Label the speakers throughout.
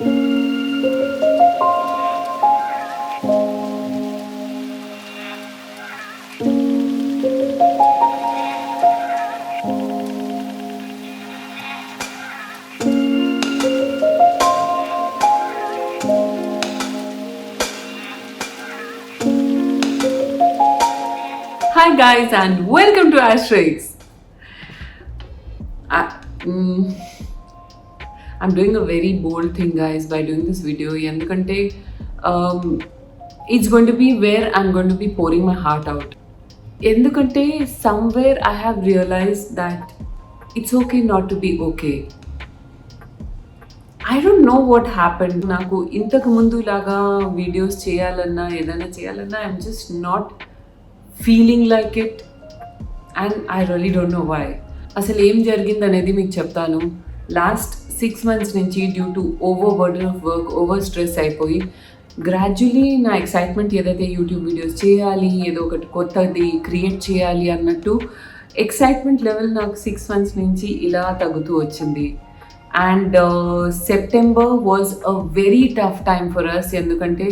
Speaker 1: Hi guys and welcome to Asterix. I'm doing a very bold thing guys by doing this video ఎందుకంటే it's going to be where I'm going to be pouring my heart out. ఎందుకంటే somewhere I have realized that it's okay not to be okay. I don't know what happened. నాకు ఇంతకు ముందు లాగా videos చేయాలన్నా ఏదైనా చేయాలన్నా I'm just not feeling like it and I really don't know why. అసలు ఏం జరిగింది అనేది మీకు చెప్తాను. లాస్ట్ 6 months నుంచి due to over burden of work, over stress అయిపోయి గ్రాడ్యువలీ నా ఎక్సైట్మెంట్ ఏదైతే యూట్యూబ్ వీడియోస్ చేయాలి, ఏదో ఒకటి కొత్తది క్రియేట్ చేయాలి అన్నట్టు ఎక్సైట్మెంట్ లెవెల్ నాకు 6 months నుంచి ఇలా తగ్గుతూ వచ్చింది. And September was a very tough time for us. ఎందుకంటే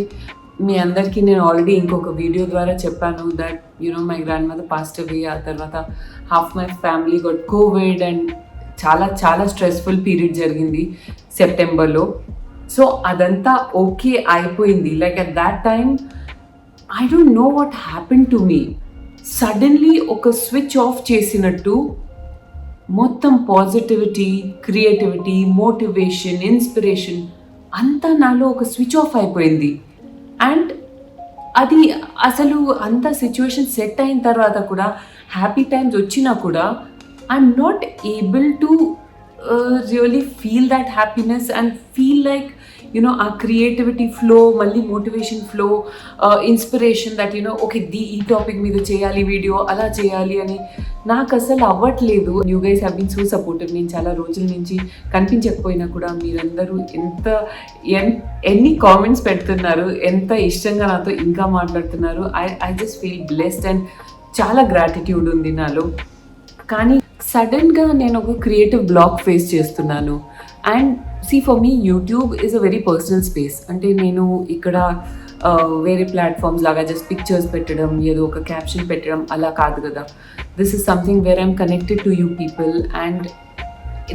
Speaker 1: మీ అందరికీ నేను ఆల్రెడీ ఇంకొక వీడియో ద్వారా చెప్పాను that my grandmother passed away. ఆ తర్వాత half my family got covid and చాలా చాలా స్ట్రెస్ఫుల్ పీరియడ్ జరిగింది సెప్టెంబర్లో. సో అదంతా ఓకే అయిపోయింది. Like at that time I don't know what happen to me. Suddenly ఒక స్విచ్ ఆఫ్ చేసినట్టు మొత్తం పాజిటివిటీ, క్రియేటివిటీ, మోటివేషన్, ఇన్స్పిరేషన్ అంతా నాలో ఒక స్విచ్ ఆఫ్ అయిపోయింది. అండ్ అది అసలు అంత సిచ్యువేషన్ సెట్ అయిన తర్వాత కూడా, హ్యాపీ టైమ్స్ వచ్చినా కూడా I'm not able to really feel that happiness and feel like a creativity flow, మళ్ళీ motivation flow, inspiration that okay ఈ టాపిక్ మీద చేయాలి వీడియో, అలా చేయాలి అని నాకు అసలు అవ్వట్లేదు. You guys have been so supportive. నేను చాలా రోజుల నుంచి కనిపించకపోయినా కూడా మీరందరూ ఎన్ని కామెంట్స్ పెడుతున్నారు, ఎంత ఇష్టంగా నాతో ఇంకా మాట్లాడుతున్నారు. I just feel blessed and చాలా గ్రాటిట్యూడ్ ఉంది నాలో. కానీ సడన్గా నేను ఒక క్రియేటివ్ బ్లాక్ ఫేస్ చేస్తున్నాను. And for me YouTube is a very personal space. అంటే నేను ఇక్కడ వేరే ప్లాట్ఫామ్స్ లాగా జస్ట్ పిక్చర్స్ పెట్టడం, ఏదో ఒక క్యాప్షన్ పెట్టడం అలా కాదు కదా. This is something where I'm connected to you people and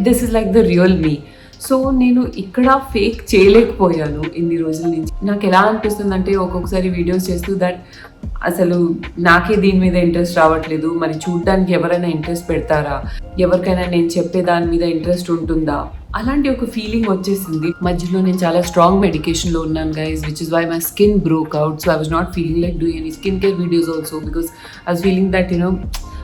Speaker 1: this is like the real me. So నేను ఇక్కడ ఫేక్ చేయలేకపోయాను ఇన్ని రోజుల నుంచి. నాకు ఎలా అనిపిస్తుంది అంటే ఒక్కొక్కసారి వీడియోస్ చేస్తూ దట్ అసలు నాకే దీని మీద ఇంట్రెస్ట్ రావట్లేదు, మరి చూడ్డానికి ఎవరైనా ఇంట్రెస్ట్ పెడతారా, ఎవరికైనా నేను చెప్పే దాని మీద ఇంట్రెస్ట్ ఉంటుందా, అలాంటి ఒక ఫీలింగ్ వచ్చేసింది. మధ్యలో నేను చాలా స్ట్రాంగ్ మెడికేషన్లో ఉన్నాను guys, which is why my skin broke out. So I was not feeling like doing any skin care videos also because I was feeling that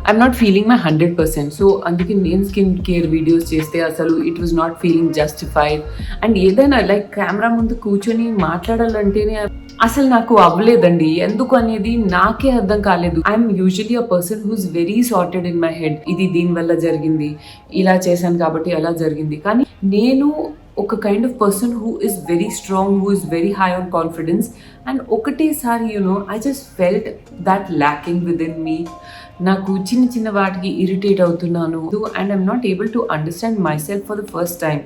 Speaker 1: I'm not feeling my 100%. So అందుకే నేను skin care videos చేస్తే అసలు it was not feeling justified. And ఏదైనా like camera ముందు కూర్చొని మాట్లాడాలంటేనే అసలు నాకు అవ్వలేదండి. ఎందుకు అనేది నాకే అర్థం కాలేదు. I'm usually a person who's very sorted in my head. ఇది దీనివల్ల జరిగింది, ఇలా చేశాను కాబట్టి అలా జరిగింది. కానీ నేను ఒక kind of person who is very strong, who is very high on confidence. And ఒకటేసారి I just felt that lacking with in me. నాకు చిన్న చిన్న వాటికి ఇరిటేట్ అవుతున్నాను and I'm not able to understand myself for the first time.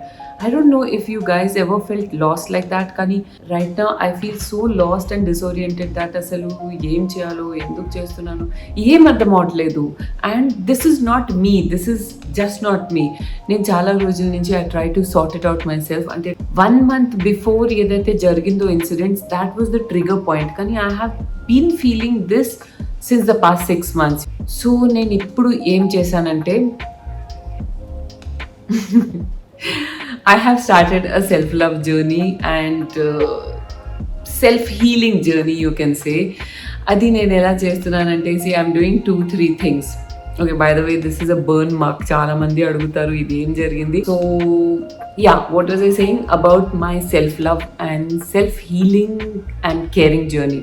Speaker 1: I don't know if you guys ever felt lost like that, కానీ right now I feel so lost and disoriented that అసలు ఏం చేయాలో, ఎందుకు చేస్తున్నాను ఏం అర్థం అవట్లేదు. And this is not me, this is just not me. నేను చాలా రోజుల నుంచి I try to sort it out myself. అంటే 1 month బిఫోర్ ఏదైతే జరిగిందో incidents, that was the trigger point. కానీ I have been feeling this since the past 6 months. So నేను ఇప్పుడు ఏం చేశానంటే I have started a self-love journey and self-healing journey, you can say. Adi nenu ela chestunanante, see I'm doing 2-3 things. Okay, by the way, this is a burn mark. Chaala mandi adugutaru idi em jarigindi. So yeah, what was I saying about my self-love and self-healing and caring journey?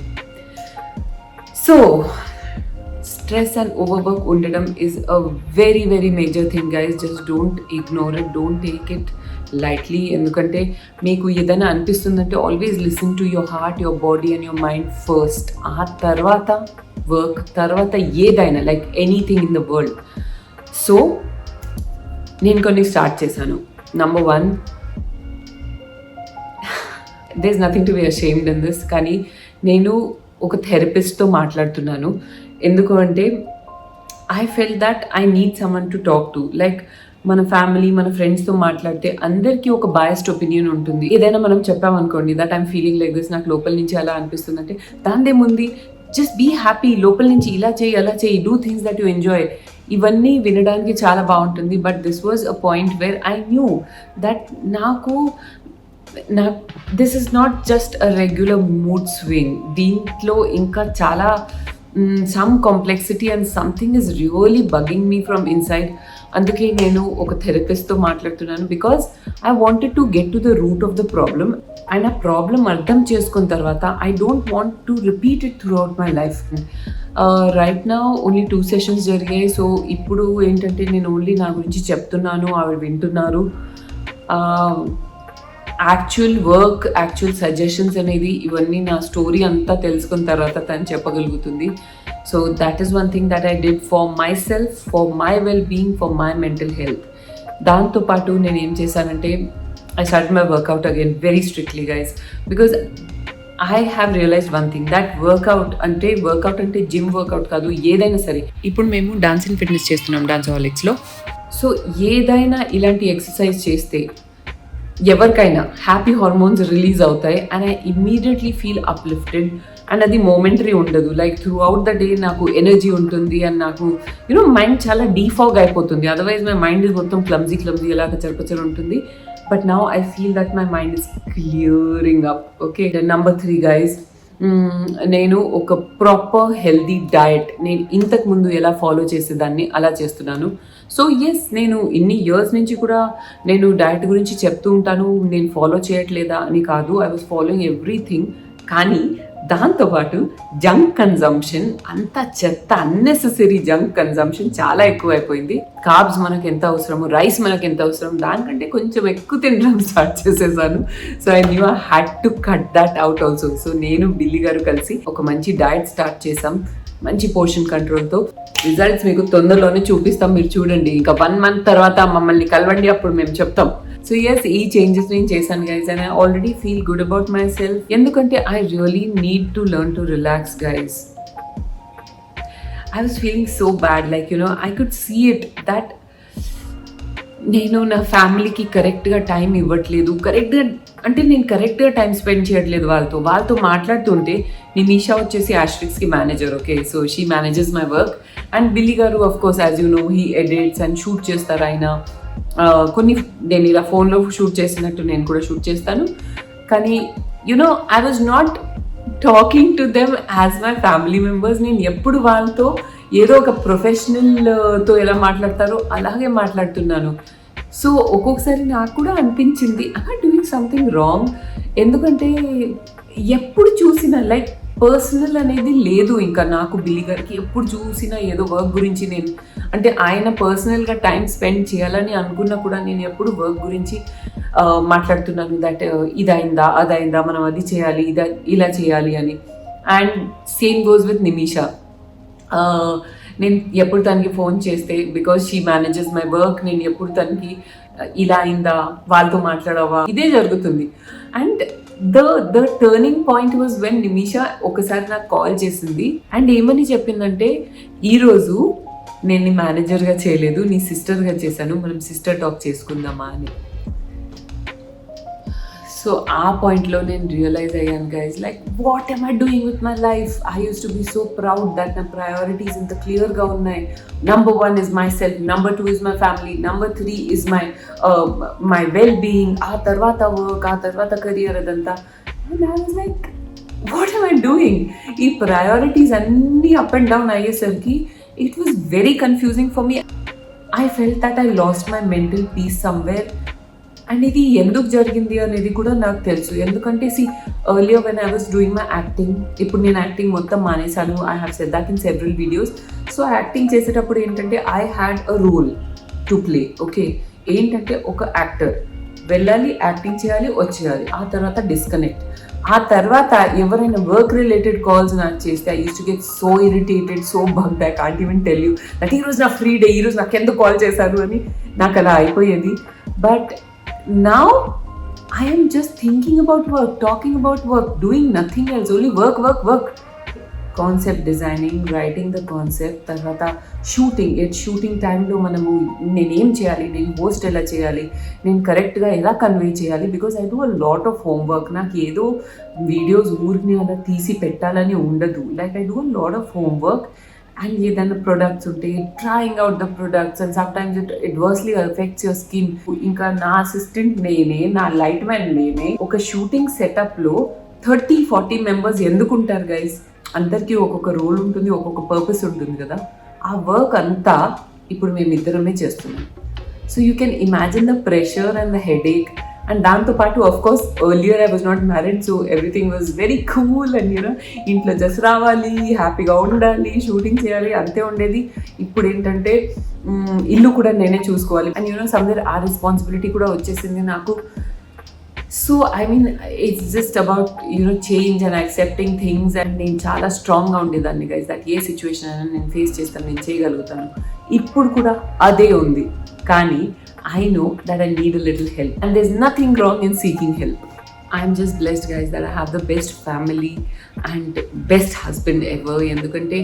Speaker 1: So stress and overwork undadam is a very very major thing guys. Just don't ignore it, don't take it lightly. ఎందుకంటే మీకు ఏదైనా అనిపిస్తుందంటే always listen to your heart, your body and your mind first. ఆ తర్వాత work, తర్వాత ఏదైనా like anything in the world. So నేను కొన్ని స్టార్ట్ చేశాను. Number 1 there is nothing to be ashamed in this. కానీ నేను ఒక థెరపిస్ట్తో మాట్లాడుతున్నాను. ఎందుకు అంటే I felt that I need someone to talk to. Like మన ఫ్యామిలీ, మన ఫ్రెండ్స్తో మాట్లాడితే అందరికీ ఒక బయాస్డ్ ఒపీనియన్ ఉంటుంది. ఏదైనా మనం చెప్పామనుకోండి that I'm feeling like this, నాకు లోపల నుంచి అలా అనిపిస్తుంది అంటే దానిదేముంది, జస్ట్ బీ హ్యాపీ, లోపల నుంచి ఇలా చేయి అలా చేయి, do things that you enjoy. ఇవన్నీ వినడానికి చాలా బాగుంటుంది. But this was a point where I knew that this is not just a regular mood swing. దీంట్లో ఇంకా చాలా some complexity and something is really bugging me from inside. అందుకే నేను ఒక థెరపిస్ట్తో మాట్లాడుతున్నాను. Because I wanted to get to the root of the problem. And ఆ problem అర్థం చేసుకున్న తర్వాత I don't want to repeat it through out my life. Right now only 2 sessions జరిగాయి. సో ఇప్పుడు ఏంటంటే నేను ఓన్లీ నా గురించి చెప్తున్నాను, ఆవిడ వింటున్నారు. యాక్చువల్ వర్క్, యాక్చువల్ సజెషన్స్ అనేది ఇవన్నీ నా స్టోరీ అంతా తెలుసుకున్న తర్వాత తను చెప్పగలుగుతుంది. So that is one thing that I did for myself, for my well being, for my mental health. దాంతోపాటు నేను ఏం చేశానంటే I start my workout again very strictly guys. Because I have realized one thing that workout అంటే gym workout కాదు, ఏదైనా సరే. ఇప్పుడు మేము డాన్స్ అండ్ ఫిట్నెస్ చేస్తున్నాం డాన్స్హాలిక్స్లో. సో ఏదైనా ఇలాంటి ఎక్సర్సైజ్ చేస్తే ఎవరికైనా హ్యాపీ హార్మోన్స్ రిలీజ్ అవుతాయి and I immediately feel uplifted. And అది మోమెంటరీ ఉండదు, like through out the day నాకు ఎనర్జీ ఉంటుంది అండ్ నాకు మైండ్ చాలా డీఫాగ్ అయిపోతుంది. అదర్వైజ్ మై మైండ్ ఇస్ మొత్తం క్లమ్జీ ఎలాగ చరపచరు ఉంటుంది. But now I feel that my mind is clearing up. Okay, number 3 guys, నేను ఒక ప్రాపర్ హెల్దీ డయట్ నేను ఇంతకు ముందు ఎలా ఫాలో చేసేదాన్ని అలా చేస్తున్నాను. సో ఎస్, నేను ఇన్ని ఇయర్స్ నుంచి కూడా నేను డయట్ గురించి చెప్తూ ఉంటాను, నేను ఫాలో చేయట్లేదా అని కాదు. I was following everything. కానీ దాంతోపాటు జంక్ కన్జంప్షన్, అంత చెత్త అన్నెసెసరీ జంక్ కన్జంప్షన్ చాలా ఎక్కువ అయిపోయింది. కార్బ్స్ మనకు ఎంత అవసరము, రైస్ మనకు ఎంత అవసరం, దానికంటే కొంచెం ఎక్కువ తినడం స్టార్ట్ చేసేసాను. So I knew I had to cut that out also. So నేను బిల్లి గారు కలిసి ఒక మంచి డయట్ స్టార్ట్ చేసాం, మంచి పోర్షన్ కంట్రోల్తో. రిజల్ట్స్ మీకు తొందరలోనే చూపిస్తాం, మీరు చూడండి. ఇంకా 1 month తర్వాత మమ్మల్ని కలవండి, అప్పుడు మేము చెప్తాం. సో ఎస్, ఈ చేంజెస్ నేను చేశాను guys and I already feel good about myself. ఎందుకంటే I really need to learn to relax guys. I was feeling so bad, like I could see it that నేను నా ఫ్యామిలీకి కరెక్ట్గా time ఇవ్వట్లేదు. నేను కరెక్ట్గా టైం స్పెండ్ చేయట్లేదు వాళ్ళతో మాట్లాడుతుంటే. నిమిషా వచ్చేసి ఆస్ట్రిక్స్కి manager. Okay, so she manages my work. And Billy గారు of course as you know he edits and shoot చేస్తారు. ఆయన కొన్ని నేను ఇలా ఫోన్లో షూట్ చేసినట్టు నేను కూడా షూట్ చేస్తాను. కానీ I was not talking to them as my family members. నేను ఎప్పుడు వాళ్ళతో ఏదో ఒక ప్రొఫెషనల్తో ఎలా మాట్లాడతారో అలాగే మాట్లాడుతున్నాను. సో ఒక్కొక్కసారి నాకు కూడా అనిపించింది I are doing something wrong. ఎందుకంటే ఎప్పుడు చూసినా లైక్ పర్సనల్ అనేది లేదు. ఇంకా నాకు బిల్లి గారికి ఎప్పుడు చూసినా ఏదో వర్క్ గురించి నేను అంటే ఆయన పర్సనల్గా టైం స్పెండ్ చేయాలని అనుకున్నా కూడా నేను ఎప్పుడు వర్క్ గురించి మాట్లాడుతున్నాను. దట్ ఇదైందా అదైందా, మనం అది చేయాలి ఇలా చేయాలి అని. And same goes with Nimisha. నేను ఎప్పుడు తనకి ఫోన్ చేస్తే because she manages my work, నేను ఎప్పుడు తనకి ఇలా అయిందా, వాళ్ళతో మాట్లాడవా, ఇదే జరుగుతుంది. And the turning point was when Nimisha ఒకసారి నాకు కాల్ చేసింది అండ్ ఏమని చెప్పిందంటే, ఈరోజు నేను నీ మేనేజర్గా చేయలేదు, నీ సిస్టర్గా చేశాను, మనం సిస్టర్ టాక్ చేసుకుందామా అని. సో ఆ పాయింట్లో నేను రియలైజ్ అయ్యాను guys, like what am I doing with my life. I use to be so proud that నా ప్రయారిటీస్ ఇంత క్లియర్గా ఉన్నాయి. Number 1 is myself, number 2 is my family, number 3 is my well-being, ఆ తర్వాత వర్క్, ఆ తర్వాత కెరియర్, అదంతా. And I was like, what am I doing? ఈ ప్రయారిటీస్ అన్నీ అప్ అండ్ డౌన్ అయ్యేసరికి it was very confusing for me. I felt that I lost my mental peace somewhere. And ఇది ఎందుకు జరిగింది అనేది కూడా నాకు తెలుసు. ఎందుకంటే earlier when I was doing my acting, ఇప్పుడు నేను యాక్టింగ్ మొత్తం మానేశాను. I have said that in several videos. So acting చేసేటప్పుడు ఏంటంటే I had a role to play. Okay, ఏంటంటే ఒక యాక్టర్ వెళ్ళాలి, యాక్టింగ్ చేయాలి, వచ్చేయాలి, ఆ తర్వాత డిస్కనెక్ట్. ఆ తర్వాత ఎవరైనా వర్క్ రిలేటెడ్ కాల్స్ నాకు చేస్తే I use to get so irritated, so bugged. I can't even tell you that ఈరోజు నా ఫ్రీ డే, ఈరోజు నాకు ఎందుకు కాల్ చేశారు అని నాకు అలా అయిపోయేది. But now I am just thinking about work, talking about work, doing nothing else, only work, work, work. Concept designing, writing the concept, తర్వాత షూటింగ్ టైంలో మనము నేనేం చేయాలి, నేను హోస్ట్ ఎలా చేయాలి, నేను కరెక్ట్గా ఎలా కన్వే చేయాలి, because I do a lot of homework. నాకు ఏదో వీడియోస్ ఊరిని అలా తీసి పెట్టాలని ఉండదు. Like I do a lot of homework. And ఏదైనా ప్రొడక్ట్స్ ఉంటే trying out the products, and sometimes it adversely effects your skin. ఇంకా నా అసిస్టెంట్ నేనే, నా లైట్ మ్యాన్ నేనే. ఒక షూటింగ్ సెటప్లో 30-40 మెంబర్స్ ఎందుకుంటారు గైస్? అందరికీ ఒక్కొక్క రోల్ ఉంటుంది, ఒక్కొక్క పర్పస్ ఉంటుంది కదా. ఆ వర్క్ అంతా ఇప్పుడు మేమిద్దరమే చేస్తున్నాం. So you can imagine the pressure and the headache. And దాంతోపాటు of course earlier I was not married, so everything was very cool. And you know ఇంట్లో జస్ట్ రావాలి, హ్యాపీగా ఉండాలి, షూటింగ్ చేయాలి, అంతే ఉండేది. ఇప్పుడు ఏంటంటే ఇల్లు కూడా నేనే చూసుకోవాలి. అండ్ యూనో సమ్వేర్ ఆ రెస్పాన్సిబిలిటీ కూడా వచ్చేసింది నాకు. So I mean it's just about change and accepting things. And నేను చాలా స్ట్రాంగ్గా ఉండేదాన్ని గైస్, దట్ ఏ సిచ్యువేషన్ అయినా నేను ఫేస్ చేస్తాను, నేను చేయగలుగుతాను. ఇప్పుడు కూడా అదే ఉంది, కానీ I know that I need a little help, and there is nothing wrong in seeking help. I'm just blessed guys that I have the best family and best husband ever. ఎందుకంటే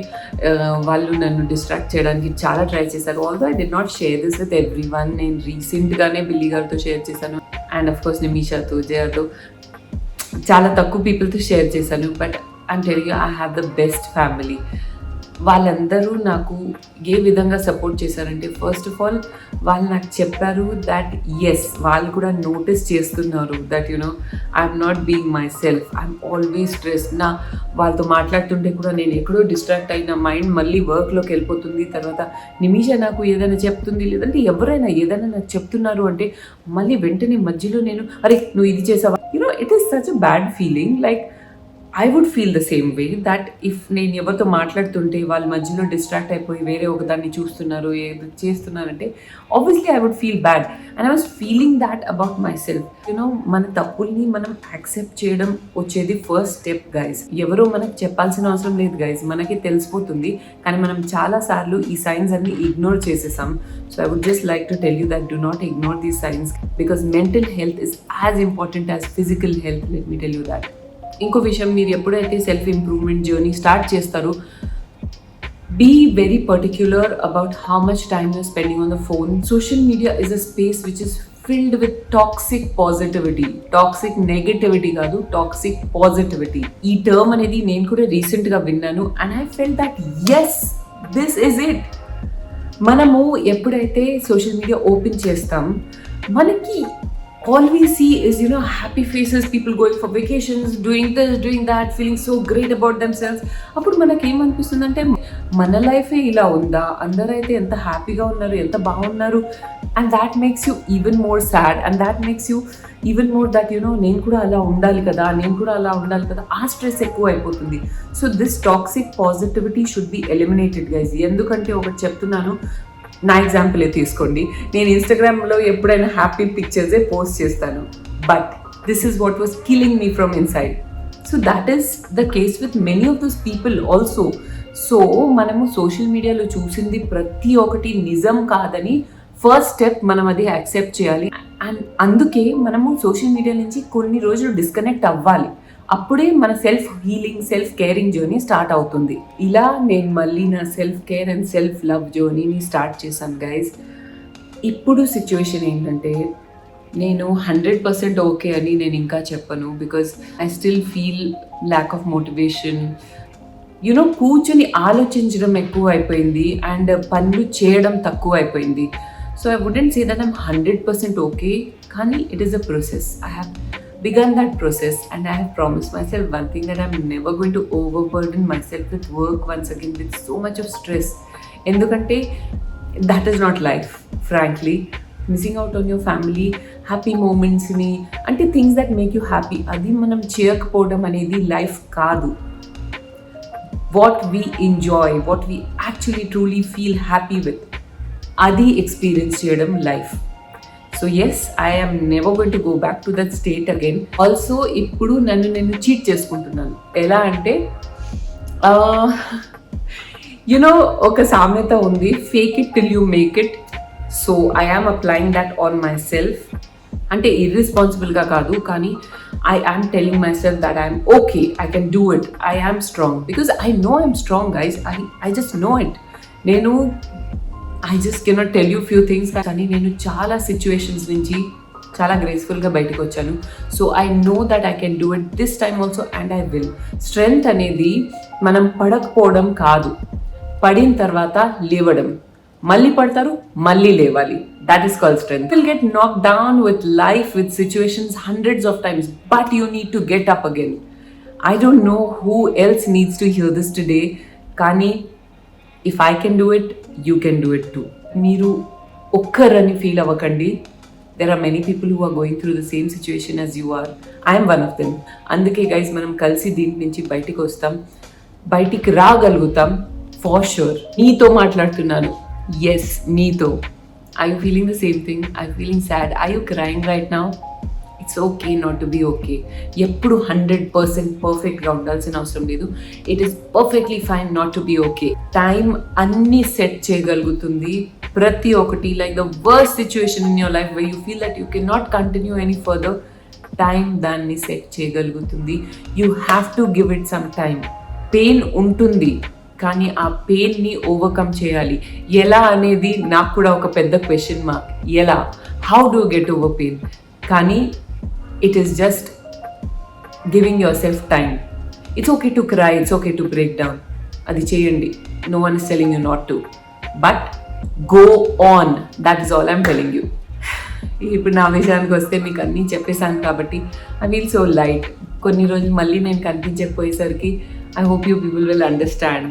Speaker 1: వాళ్ళు నన్ను డిస్ట్రాక్ట్ చేయడానికి చాలా try చేశారు. Although I did not share this with everyone. నేను రీసెంట్గానే Billy గారితో share చేశాను, అండ్ అఫ్ కోర్స్ నిమిషాతో, జయాతో, చాలా తక్కువ పీపుల్తో షేర్ చేశాను. But I'm telling you, I have the best family. వాళ్ళందరూ నాకు ఏ విధంగా సపోర్ట్ చేశారంటే, ఫస్ట్ ఆఫ్ ఆల్ వాళ్ళు నాకు చెప్పారు దట్ ఎస్, వాళ్ళు కూడా నోటీస్ చేస్తున్నారు that you know I'm not being my self, I'm always stress. వాళ్ళతో మాట్లాడుతుంటే కూడా నేను ఎక్కడో డిస్ట్రాక్ట్ అయిన మైండ్ మళ్ళీ వర్క్లోకి వెళ్ళిపోతుంది. తర్వాత నిమిష నాకు ఏదైనా చెప్తుంది, లేదంటే ఎవరైనా ఏదైనా నాకు చెప్తున్నారు అంటే మళ్ళీ వెంటనే మధ్యలో నేను అరే నువ్వు ఇది చేసావా, you know it is such a bad feeling. Like I would feel the same way that if నేను ఎవరితో మాట్లాడుతుంటే వాళ్ళ మధ్యలో డిస్ట్రాక్ట్ అయిపోయి వేరే ఒకదాన్ని చూస్తున్నారు, ఏదో చేస్తున్నారంటే obviously I would feel bad. And I was feeling that about myself. You know మన తప్పుల్ని మనం యాక్సెప్ట్ చేయడం వచ్చేది ఫస్ట్ స్టెప్ గైజ్. ఎవరో మనకు చెప్పాల్సిన అవసరం లేదు గైజ్, మనకి తెలిసిపోతుంది. కానీ మనం చాలాసార్లు ఈ సైన్స్ అన్ని ఇగ్నోర్ చేసేసాం. So I would just like to tell you that do not ignore these signs, because mental health is as important as physical health. Let me tell you that. ఇంకో విషయం, మీరు ఎప్పుడైతే సెల్ఫ్ ఇంప్రూవ్మెంట్ జర్నీ స్టార్ట్ చేస్తారో, be very particular about how much time you're spending on the phone. Social media is a space which is filled with toxic positivity. Toxic negativity కాదు, toxic positivity. ఈ term అనేది నేను కూడా రీసెంట్గా విన్నాను, and I felt that yes, this is it. మనము ఎప్పుడైతే social media open చేస్తాం, మనకి all we see is happy faces, people going for vacations, doing this, doing that, feeling so great about themselves. అప్పుడు మనకి ఏమనిపిస్తుందంటే మన లైఫే ఇలా ఉందా, అందరైతే ఎంత హ్యాపీగా ఉన్నారు, ఎంత బాగున్నారు. And that makes you even more sad, and that makes you even more that నేను కూడా అలా ఉండాలి కదా, నేను కూడా అలా ఉండాలి కదా. ఆ స్ట్రెస్ ఎక్కువ అయిపోతుంది. So this toxic positivity should be eliminated guys. ఎందుకంటే ఒకటి చెప్తున్నాను, నా ఎగ్జాంపుల్ తీసుకోండి. నేను ఇన్స్టాగ్రామ్లో ఎప్పుడైనా హ్యాపీ పిక్చర్సే పోస్ట్ చేస్తాను, but this is what was killing me from inside. So that is the case with many of those people also. So మనము సోషల్ మీడియాలో చూసింది ప్రతి ఒక్కటి నిజం కాదని ఫస్ట్ స్టెప్ మనం అది యాక్సెప్ట్ చేయాలి. అండ్ అందుకే మనము సోషల్ మీడియా నుంచి కొన్ని రోజులు డిస్కనెక్ట్ అవ్వాలి. అప్పుడే మన self healing, self caring journey start అవుతుంది. ఇలా నేను మళ్ళీ నా self care and self love జర్నీని స్టార్ట్ చేశాను గైజ్. ఇప్పుడు సిచ్యువేషన్ ఏంటంటే, నేను 100% ఓకే అని నేను ఇంకా చెప్పను, because I still feel lack of motivation. కూర్చొని ఆలోచించడం ఎక్కువ అయిపోయింది అండ్ పనులు చేయడం తక్కువ అయిపోయింది. So I wouldn't say that I'm 100% okay, కానీ it is a process. I have begun that process, and I have promised myself one thing, that I'm never going to overburden myself with work once again, with so much of stress. Endukante that is not life, frankly. Missing out on your family, happy moments ni ante things that make you happy, adi manam cheyakapovam anedi life kaadu. What we enjoy, what we actually truly feel happy with, adi experience cheyadam life. So yes, I am never going to go back to that state again. Also ఇప్పుడు నన్ను నేను cheat చేసుకుంటున్నాను. ఎలా అంటే ఒక సామెత ఉంది, fake it till you make it. So I am applying that on myself. అంటే ఇర్రెస్పాన్సిబుల్గా కాదు, కానీ I am telling myself that I'm okay, I can do it, I am strong, because I know I'm strong guys. I just know it. నేను I just cannot tell you few things, కానీ నేను చాలా situations నుంచి చాలా గ్రేస్ఫుల్గా బయటకు వచ్చాను. So I know that I can do it this time also and I will. Strength అనేది మనం పడకపోవడం కాదు, పడిన తర్వాత లేవడం. మళ్ళీ పడతారు, మళ్ళీ లేవాలి. That is called strength. You will get knocked down with life, with situations hundreds of times, but you need to get up again. I don't know who else needs to hear this today. Kani, if I can do it, you can do it too. Meeru okkarani feel avakandi. There are many people who are going through the same situation as you are. I am one of them. Anduke guys, manam kalsi didn't నుంచి బయటికి వస్తాం, బయటికి రాగలుగుతాం for sure. నీతో మాట్లాడుతున్నాను, yes, నీతో. Are you feeling the same thing? Are you feeling sad? Are you crying right now? It's okay not to be okay. ఎప్పుడు 100% పర్ఫెక్ట్గా ఉండాల్సిన అవసరం లేదు. It is perfectly fine not to be okay. Time అన్నీ set చేయగలుగుతుంది ప్రతి ఒక్కటి. Like the worst situation in your life where you feel that you cannot continue any further, time దాన్ని సెట్ చేయగలుగుతుంది. You have to give it some time. Pain ఉంటుంది, కానీ ఆ పెయిన్ని overcome చేయాలి. ఎలా అనేది నాకు కూడా ఒక పెద్ద క్వశ్చన్ మార్క్. ఎలా, how do get over pain? కానీ it is just giving yourself time. It's okay to cry, it's okay to break down. అది చేయండి, no one is telling you not to, but go on. That is all I'm telling you. ఇప్పుడు నా విషయానికి వస్తే మీకు అన్నీ చెప్పేశాను కాబట్టి ఐ ఫీల్ సో లైట్. కొన్ని రోజులు మళ్ళీ నేను కనిపించకపోయేసరికి I hope you people will understand.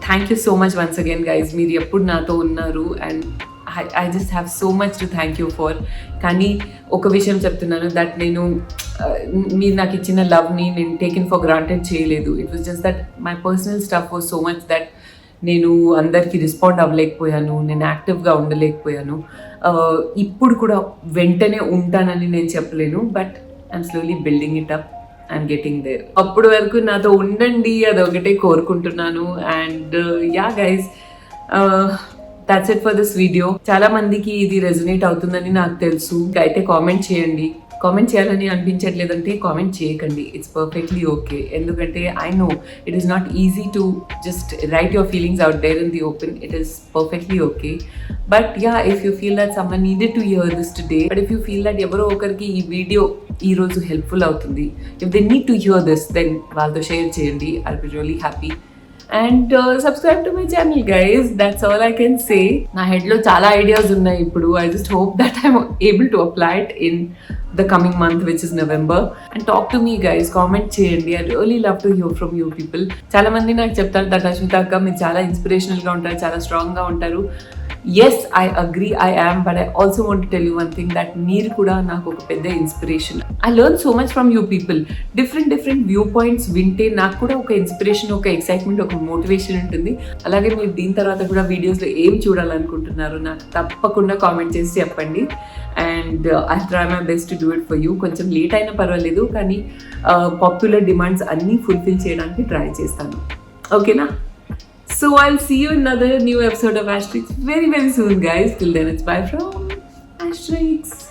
Speaker 1: Thank you so much once again guys. మీరు ఎప్పుడు నాతో ఉన్నారు and I just have so much to thank you for. కానీ ఒక విషయం చెప్తున్నాను, దట్ నేను మీరు నాకు ఇచ్చిన లవ్ని నేను టేకెన్ ఫర్ గ్రాంటెడ్ చేయలేదు. It was just that my personal stuff was so much that నేను అందరికీ రెస్పాండ్ అవ్వలేకపోయాను, నేను యాక్టివ్గా ఉండలేకపోయాను. ఇప్పుడు కూడా వెంటనే ఉంటానని నేను చెప్పలేను, but I'm slowly building it up. I'm getting there. అప్పటి వరకు నాతో ఉండండి, అది ఒకటే కోరుకుంటున్నాను. And yeah guys, that's it for this video. చాలా మందికి ఇది రెజొనేట్ అవుతుందని నాకు తెలుసు. అయితే కామెంట్ చేయండి. కామెంట్ చేయాలని అనిపించట్లేదంటే కామెంట్ చేయకండి, ఇట్స్ పర్ఫెక్ట్లీ ఓకే. ఎందుకంటే I know it is not easy to just write your feelings out there in the open. It is perfectly okay. But yeah, if you feel that someone needed to hear this today, but if you feel that ఎవరో ఒకరికి ఈ video ఈరోజు helpful అవుతుంది, if they need to hear this, then వాళ్ళతో share చేయండి. I'll be really happy. And subscribe to my channel guys. That's all I can say. నా హెడ్లో చాలా ideas ఉన్నాయి ఇప్పుడు. I just hope that I'm able to apply it in the coming month, which is November. And talk to me guys, comment cheyandi. I really love to hear from you people. Chala mandi naaku cheptaru that Ashmita akka meer chala inspirational ga untaru, chala strong ga untaru. Yes, I agree, I am, but I also want to tell you one thing, that meer kuda naaku oka pedda inspiration. I learn so much from you people. Different viewpoints vinte naaku kuda oka inspiration, oka excitement, oka motivation untundi. Alage meer deen tarvata kuda videos lo em చూడాలనుకుంటున్నారు నాకు తప్పకుండా comment చేసి చెప్పండి. And I try my best to do it for you. కొంచెం late అయినా పర్వాలేదు, కానీ popular demands అన్నీ ఫుల్ఫిల్ చేయడానికి ట్రై చేస్తాను. ఓకేనా? So I'll see you in other new episode of Asterix very soon guys. Till then it's bye from Asterix.